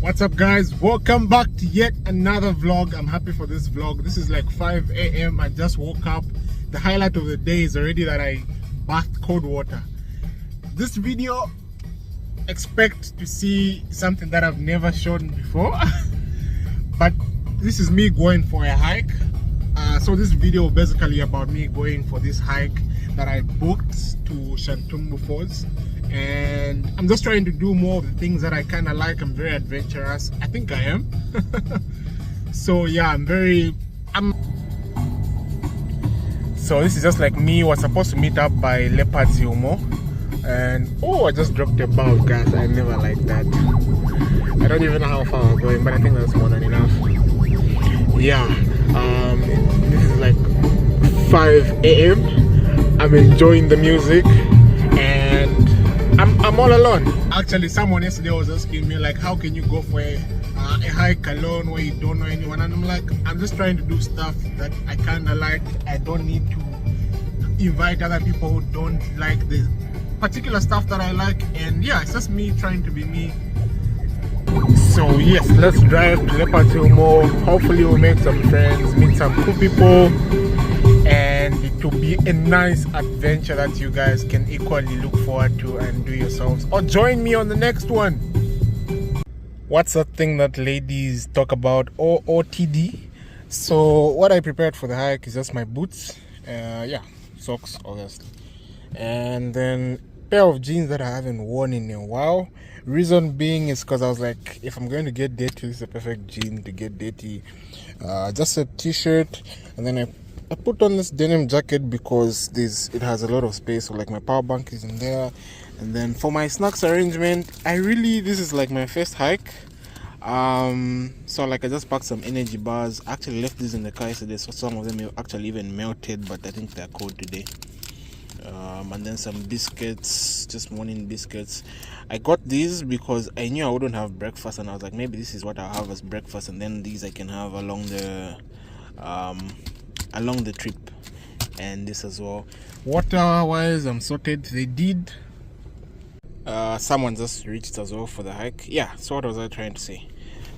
What's up, guys? Welcome back to yet another vlog. I'm happy for this vlog. This is like 5 a.m. I just woke up. The highlight of the day is already that I bathed cold water. This video, expect to see something that I've never shown before. But this is me going for a hike. So this video basically about me going for this hike that I booked to Shantumbu Falls. And I'm just trying to do more of the things that I kind of like. I'm very adventurous. I think I am. So yeah, so this is just like me. Was supposed to meet up by Leopards Humo, and oh, I just dropped a bar of gas. I never like that. I don't even know how far I'm going, but I think that's more than enough. Yeah, this is like 5 a.m. I'm enjoying the music and I'm all alone. Actually, someone yesterday was asking me like, how can you go for a hike alone where you don't know anyone? And I'm like, I'm just trying to do stuff that I kind of like. I don't need to invite other people who don't like the particular stuff that I like. And yeah, it's just me trying to be me. So yes, let's drive to Leopard Hill more. Hopefully we'll make some friends, meet some cool people, and it will be a nice adventure that you guys can equally look forward to and do yourselves, or join me on the next one. What's that thing that ladies talk about, OOTD? So what I prepared for the hike is just my boots, yeah, socks obviously, and then pair of jeans that I haven't worn in a while. Reason being is because I was like, if I'm going to get dirty, this is a perfect jean to get dirty. Just a t-shirt, and then I put on this denim jacket because it has a lot of space, so like my power bank is in there. And then for my snacks arrangement, this is like my first hike. So like I just packed some energy bars. I actually left these in the car yesterday, so some of them actually even melted, but I think they're cold today. And then some biscuits, just morning biscuits. I got these because I knew I wouldn't have breakfast, and I was like, maybe this is what I'll have as breakfast, and then these I can have along the trip. And this as well. Water wise, I'm sorted. They did. Someone just reached as well for the hike. Yeah, so what was I trying to say?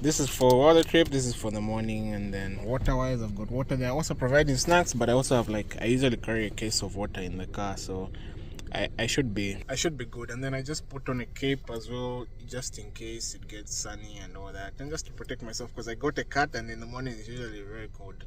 This is for the trip, this is for the morning, and then water wise, I've got water. They're also providing snacks, but I also have I usually carry a case of water in the car, so I should be good. And then I just put on a cape as well, just in case it gets sunny and all that, and just to protect myself, because I got a cat and in the morning it's usually very cold.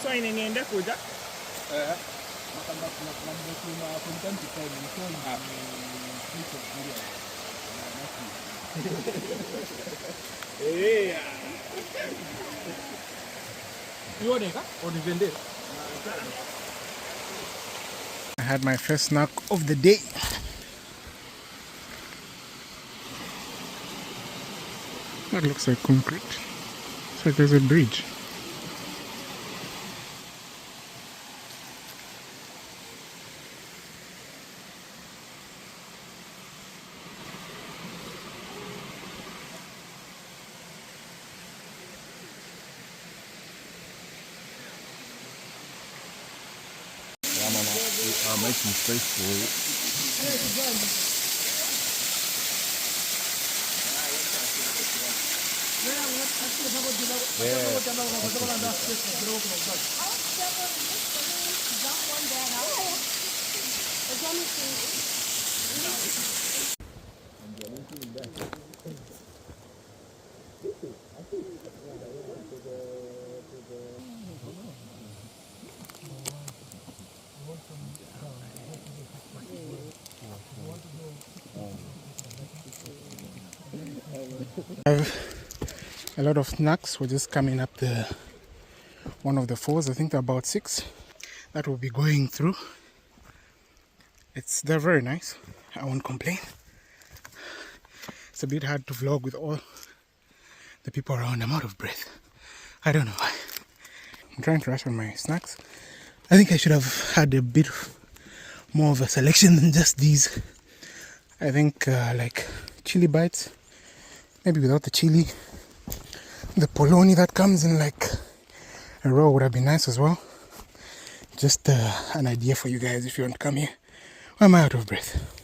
So inaenda kuja I had my first snack of the day. That looks like concrete. It's like there's a bridge. I'll make some space for it. I have a lot of snacks. We're just coming up the one of the falls. I think there are about 6 that we'll be going through. They're very nice. I won't complain. It's a bit hard to vlog with all the people around. I'm out of breath. I don't know why. I'm trying to rush on my snacks. I think I should have had a bit more of a selection than just these. I think like chili bites, maybe without the chili. The polony that comes in like a row would have been nice as well. Just an idea for you guys if you want to come here. Why am I out of breath?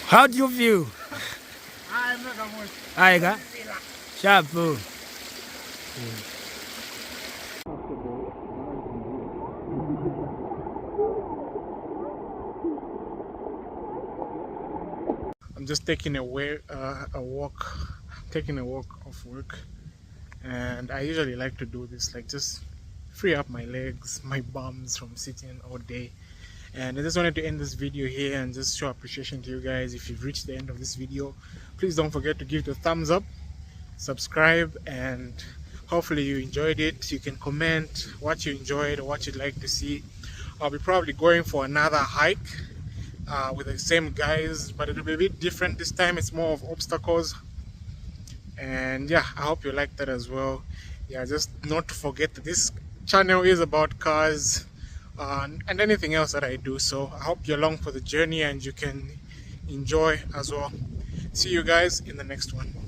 How do you feel? Aiga? Sharp. I'm just taking a walk, taking a walk off work, and I usually like to do this, like just free up my legs, my bums from sitting all day. And I just wanted to end this video here and just show appreciation to you guys. If you've reached the end of this video, please don't forget to give it a thumbs up, subscribe, and hopefully you enjoyed it. You can comment what you enjoyed or what you'd like to see. I'll be probably going for another hike with the same guys, but it'll be a bit different this time. It's more of obstacles, and yeah, I hope you like that as well. Yeah, just not to forget that this channel is about cars, and anything else that I do. So I hope you're along for the journey and you can enjoy as well. See you guys in the next one.